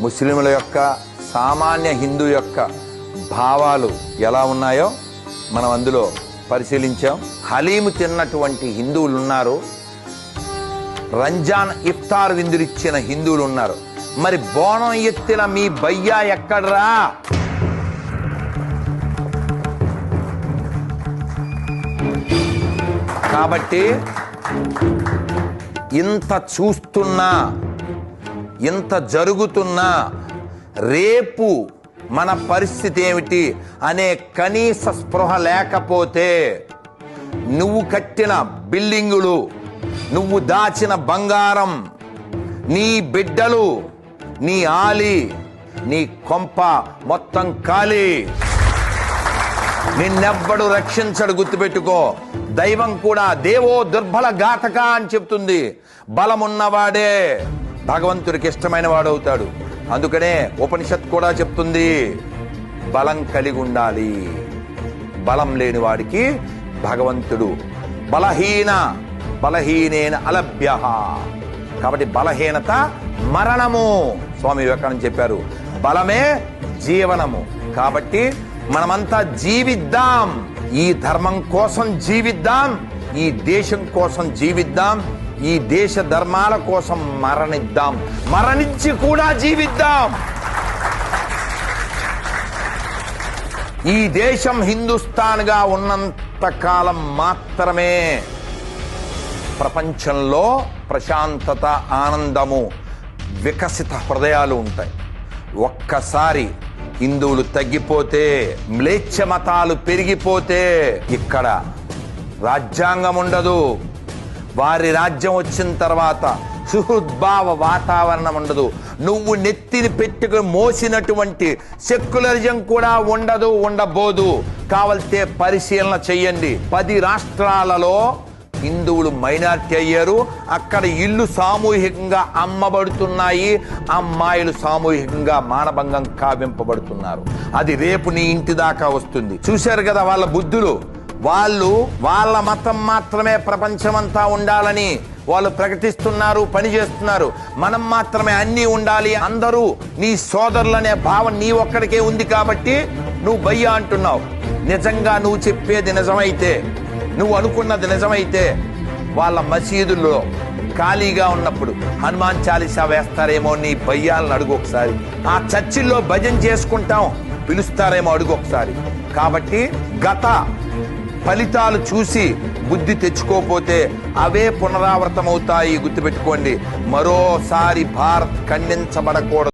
ముస్లింల యొక్క సామాన్య హిందూ యొక్క భావాలు ఎలా ఉన్నాయో మనం అందులో పరిశీలించాం. హలీము తిన్నటువంటి హిందువులు ఉన్నారు, రంజాన్ ఇఫ్తార్ విందులిచ్చిన హిందువులు ఉన్నారు. మరి బోనం ఎత్తిన మీ బయ్యా ఎక్కడ్రా? కాబట్టి ఇంత చూస్తున్నా, ఇంత జరుగుతున్నా రేపు మన పరిస్థితి ఏమిటి అనే కనీస స్పృహ లేకపోతే నువ్వు కట్టిన బిల్డింగులు, నువ్వు దాచిన బంగారం, నీ బిడ్డలు, నీ ఆలి, నీ కొంప మొత్తం ఖాళీ. నిన్నెవ్వడు రక్షించడు, గుర్తుపెట్టుకో. దైవం కూడా దేవో దుర్బల ఘాతక అని చెప్తుంది. బలమున్నవాడే భగవంతుడికి ఇష్టమైన వాడవుతాడు. అందుకనే ఉపనిషత్ కూడా చెప్తుంది బలం కలిగి ఉండాలి. బలం లేని వాడికి భగవంతుడు బలహీనేన అలభ్య. కాబట్టి బలహీనత మరణము. స్వామి వివేకానంద చెప్పారు బలమే జీవనము. కాబట్టి మనమంతా జీవిద్దాం, ఈ ధర్మం కోసం జీవిద్దాం, ఈ దేశం కోసం జీవిద్దాం, ఈ దేశ ధర్మాల కోసం మరణిద్దాం, మరణించి కూడా జీవిద్దాం. ఈ దేశం హిందుస్థాన్గా ఉన్నంత కాలం మాత్రమే ప్రపంచంలో ప్రశాంతత, ఆనందము, వికసిత హృదయాలు ఉంటాయి. ఒక్కసారి హిందువులు తగ్గిపోతే, మ్లేచ్ఛ మతాలు పెరిగిపోతే ఇక్కడ రాజ్యాంగం ఉండదు. వారి రాజ్యం వచ్చిన తర్వాత సుహృద్భావ వాతావరణం ఉండదు. నువ్వు నెత్తిని పెట్టుకుని మోసినటువంటి సెక్యులరిజం కూడా ఉండదు, ఉండబోదు. కావాల్తే పరిశీలన చెయ్యండి. 10 రాష్ట్రాలలో హిందువులు మైనారిటీ అయ్యారు. అక్కడ ఇల్లు సామూహికంగా అమ్మబడుతున్నాయి, అమ్మాయిలు సామూహికంగా మానభంగం కావింపబడుతున్నారు. అది రేపు నీ ఇంటి దాకా వస్తుంది. చూశారు కదా వాళ్ళ బుద్ధులు. వాళ్ళు వాళ్ళ మతం మాత్రమే ప్రపంచమంతా ఉండాలని వాళ్ళు ప్రకటిస్తున్నారు, పనిచేస్తున్నారు. మనం మాత్రమే అన్నీ ఉండాలి, అందరూ నీ సోదరులనే భావం నీ ఒక్కడికే ఉంది కాబట్టి నువ్వు భయ్యా అంటున్నావు. నిజంగా నువ్వు చెప్పేది నిజమైతే, నువ్వు అనుకున్నది నిజమైతే వాళ్ళ మసీదుల్లో ఖాళీగా ఉన్నప్పుడు హనుమాన్ చాలీసా వేస్తారేమో నీ భయ్యాలను అడుగు ఒకసారి. ఆ చర్చిల్లో భజన చేసుకుంటాం పిలుస్తారేమో అడుగు ఒకసారి. కాబట్టి గత ఫలితాలు చూసి బుద్ధి తెచ్చుకోపోతే అవే పునరావృతమవుతాయి. గుర్తుపెట్టుకోండి, మరోసారి భారత్ ఖండించబడకూడదు.